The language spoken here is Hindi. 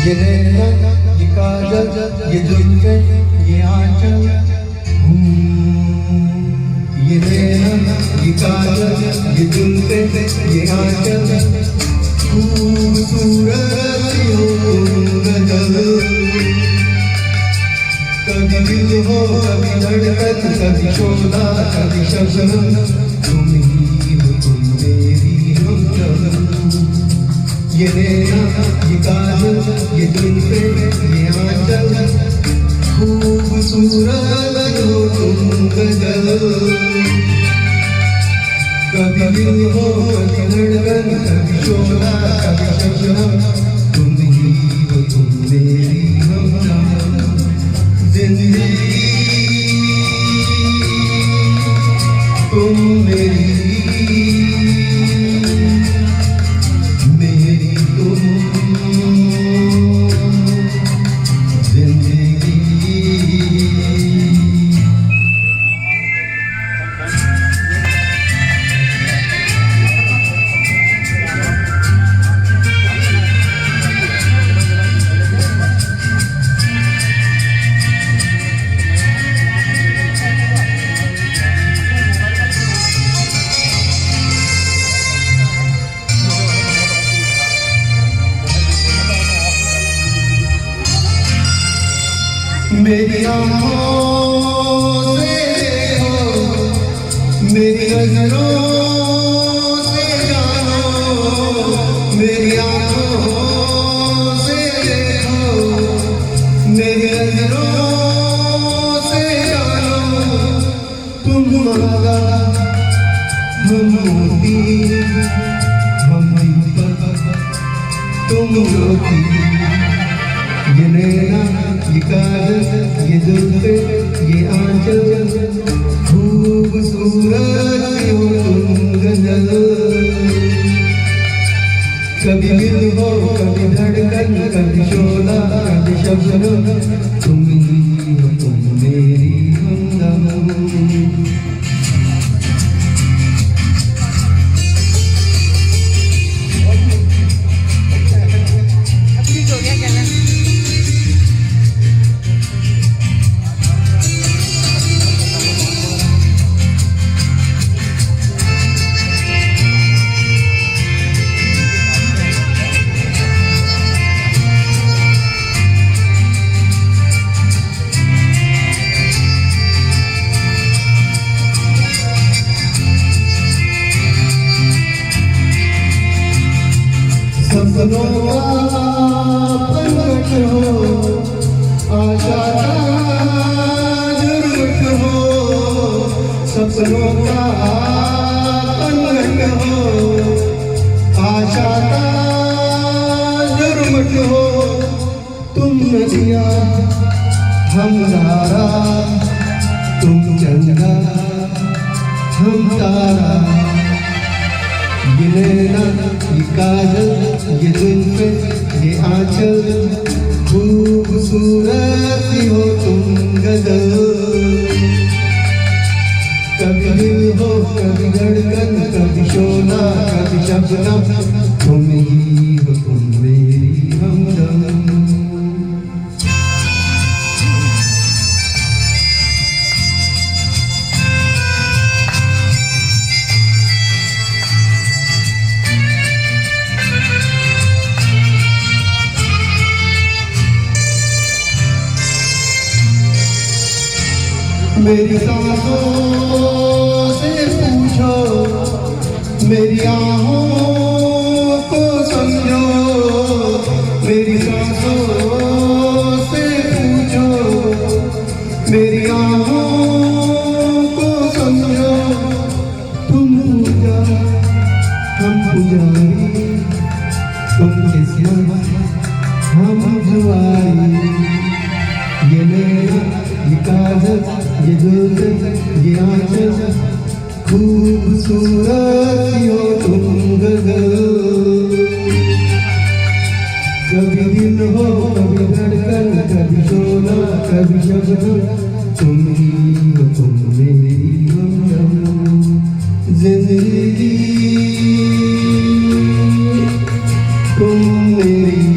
ये नैना ये काजल ये जुल्फे ये आंचल, ये नैना ये काजल ये जुल्फे ये आंचल, खूबसूरत हो गजल। कभी दिल हो कभी धड़कन कभी शोला कभी शबनम, तुम ही हो तुम मेरी हमदम। ये नैना ये काजल ये जुल्फे ये आंचल, खूबसूरत हो तुम गजल। कभी दिल हो कभी धड़कन कभी शोला कभी शबनम, तुम ही हो तुम मेरी हमदम। जिंदगी तुम मेरी तुम जिंदगी। मेरी आँखों से देखो मेरी नजरों से जानो, मेरी आँखों से देखो मेरी नजरों से जानो। तुम माला हम मोती हम दीपक तुम ज्योति। ये नैना ये काजल ये जुल्फे ये आंचल, खूबसूरत हो तुम गजल। कभी दिल हो कभी धड़कन कभी शोला कभी शबनम, तुम ही हो तुम मेरी हमदम। सपनों का पंखट हो आशा का जुर्मट हो, सपनों का पंखट हो आशा का जुर्मट हो। तुम नदिया हम धारा तुम चंदा हम तारा। ये नैना ये काजल ये जुल्फे ये आंचल, खूबसूरत हो तुम गजल। कभी दिल हो कभी धड़कन कभी शोला कभी शबनम, तुम ही हो तुम मेरी हमदम। मेरी सांसों से पूछो मेरी आँखों को समझो, मेरी सांसों से पूछो मेरी आँखों को समझो। तुम पूजा हम पुजारी तुम किस्मत हम जुआरी। ये नैना ये काजल ये जुल्फे ये आंचल, खूबसूरत हो तुम गजल। कभी दिल हो कभी धड़कन कभी शोला कभी शबनम, तुम ही हो तुम मेरी हमदम। जिंदगी तुम मेरी